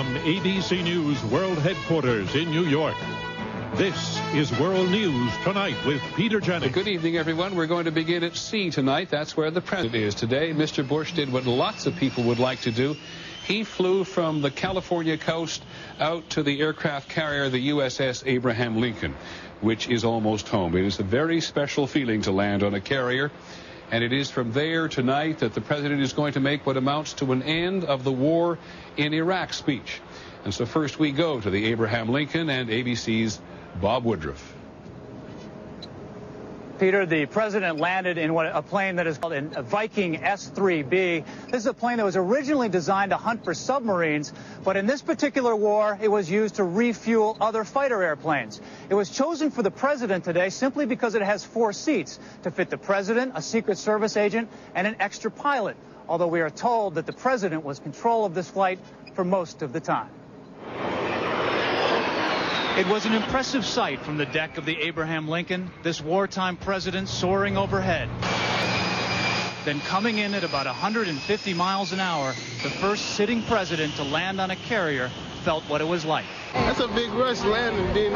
From ABC News World Headquarters in New York, this is World News Tonight with Peter Jennings. Good evening, everyone. We're going to begin at sea tonight. That's where the president is today. Mr. Bush did what lots of people would like to do. He flew from the California coast out to the aircraft carrier, the USS Abraham Lincoln, which is almost home. It is a very special feeling to land on a carrier. And it is from there tonight that the president is going to make what amounts to an end of the war in Iraq speech. And so first we go to the Abraham Lincoln and ABC's Bob Woodruff. Peter, the president landed in a plane that is called a Viking S-3B. This is a plane that was originally designed to hunt for submarines, but in this particular war, it was used to refuel other fighter airplanes. It was chosen for the president today simply because it has 4 seats to fit the president, a Secret Service agent, and an extra pilot, although we are told that the president was in control of this flight for most of the time. It was an impressive sight from the deck of the Abraham Lincoln, this wartime president soaring overhead. Then coming in at about 150 miles an hour, the first sitting president to land on a carrier felt what it was like. That's a big rush landing, then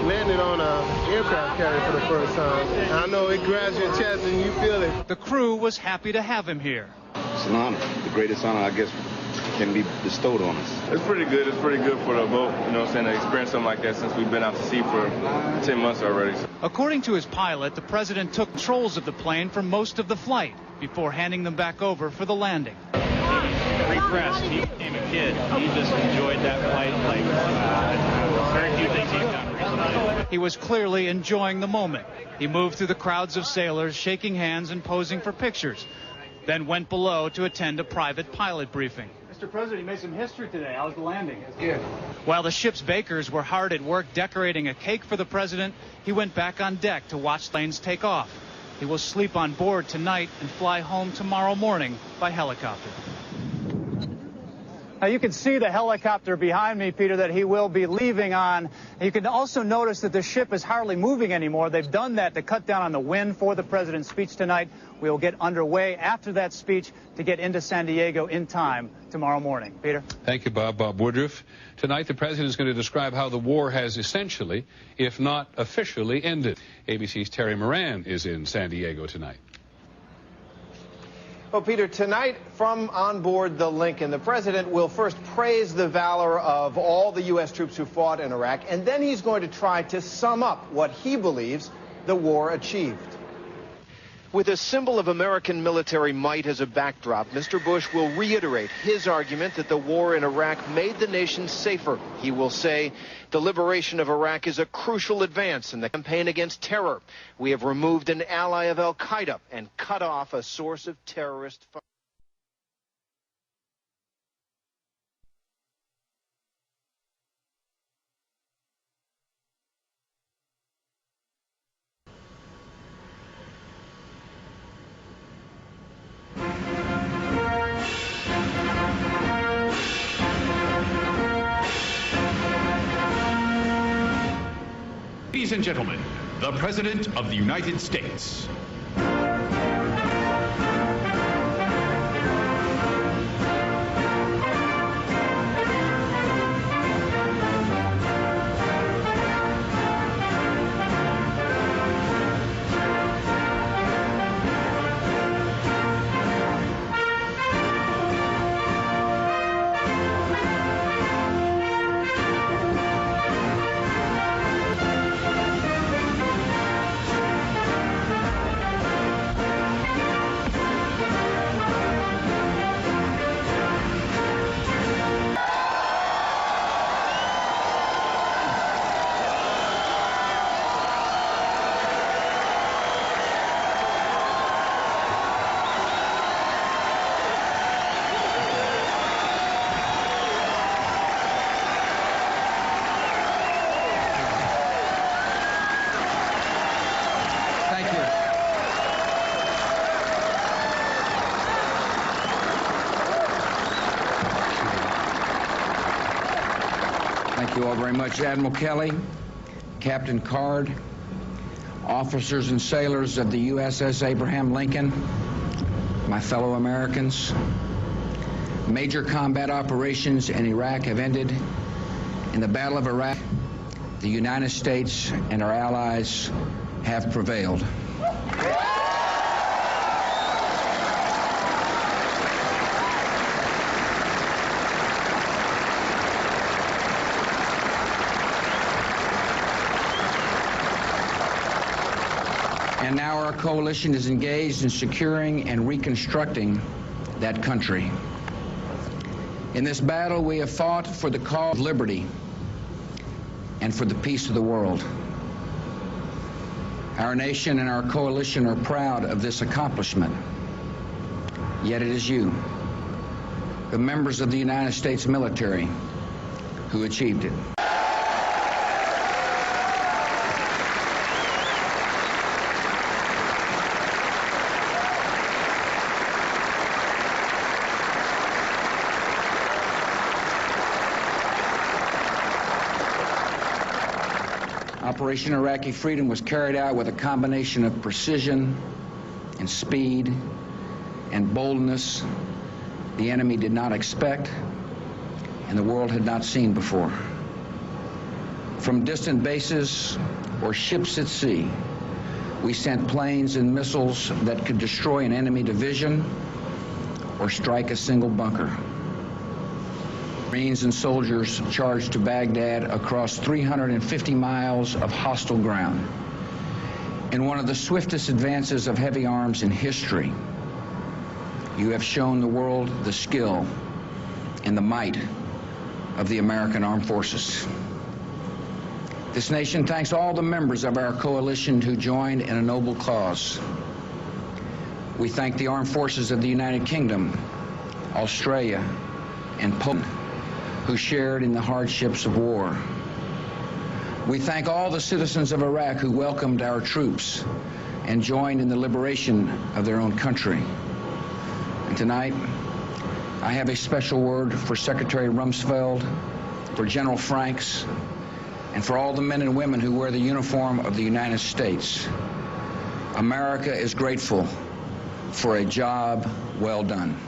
landing on an aircraft carrier for the first time. I know it grabs your chest and you feel it. The crew was happy to have him here. It's an honor, the greatest honor, I guess, can be bestowed on us. It's pretty good. It's pretty good for the boat, you know what I'm saying, to experience something like that since we've been out to sea for 10 months already. According to his pilot, the president took controls of the plane for most of the flight before handing them back over for the landing. Repressed. He became a kid. He just enjoyed that flight like very few things he's done recently. He was clearly enjoying the moment. He moved through the crowds of sailors, shaking hands and posing for pictures, then went below to attend a private pilot briefing. Mr. President, you made some history today. How was the landing? Yeah. While the ship's bakers were hard at work decorating a cake for the president, he went back on deck to watch planes take off. He will sleep on board tonight and fly home tomorrow morning by helicopter. Now you can see the helicopter behind me, Peter, that he will be leaving on. You can also notice that the ship is hardly moving anymore. They've done that to cut down on the wind for the president's speech tonight. We will get underway after that speech to get into San Diego in time tomorrow morning. Peter? Thank you, Bob. Bob Woodruff. Tonight, the president is going to describe how the war has essentially, if not officially, ended. ABC's Terry Moran is in San Diego tonight. Well, Peter, tonight from on board the Lincoln, the president will first praise the valor of all the U.S. troops who fought in Iraq, and then he's going to try to sum up what he believes the war achieved. With a symbol of American military might as a backdrop, Mr. Bush will reiterate his argument that the war in Iraq made the nation safer. He will say the liberation of Iraq is a crucial advance in the campaign against terror. We have removed an ally of al-Qaeda and cut off a source of terrorist funding. Ladies and gentlemen, the President of the United States. Thank you all very much, Admiral Kelly, Captain Card, officers and sailors of the USS Abraham Lincoln, my fellow Americans. Major combat operations in Iraq have ended. In the Battle of Iraq, the United States and our allies have prevailed. And now our coalition is engaged in securing and reconstructing that country. In this battle, we have fought for the cause of liberty and for the peace of the world. Our nation and our coalition are proud of this accomplishment. Yet it is you, the members of the United States military, who achieved it. Operation Iraqi Freedom was carried out with a combination of precision and speed and boldness the enemy did not expect and the world had not seen before. From distant bases or ships at sea, we sent planes and missiles that could destroy an enemy division or strike a single bunker. Marines and soldiers charged to Baghdad across 350 miles of hostile ground in one of the swiftest advances of heavy arms in history. You have shown the world the skill and the might of the American Armed Forces. This nation thanks all the members of our coalition who joined in a noble cause. We thank the armed forces of the United Kingdom, Australia, and Poland, who shared in the hardships of war. We thank all the citizens of Iraq who welcomed our troops and joined in the liberation of their own country. And tonight, I have a special word for Secretary Rumsfeld, for General Franks, and for all the men and women who wear the uniform of the United States. America is grateful for a job well done.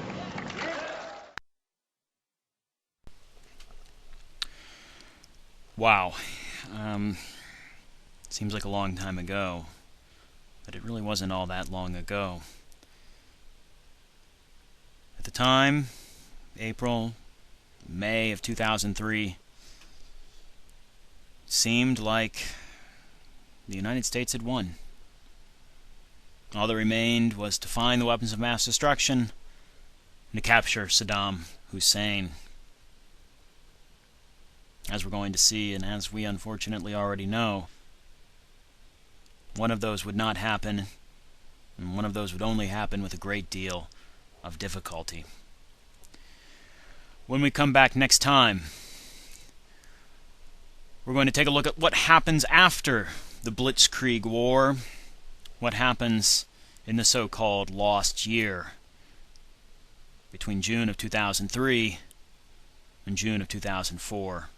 Wow. Seems like a long time ago, but it really wasn't all that long ago. At the time, April, May of 2003, seemed like the United States had won. All that remained was to find the weapons of mass destruction and to capture Saddam Hussein. As we're going to see, and as we unfortunately already know, one of those would not happen, and one of those would only happen with a great deal of difficulty. When we come back next time, we're going to take a look at what happens after the Blitzkrieg War, what happens in the so-called lost year between June of 2003 and June of 2004.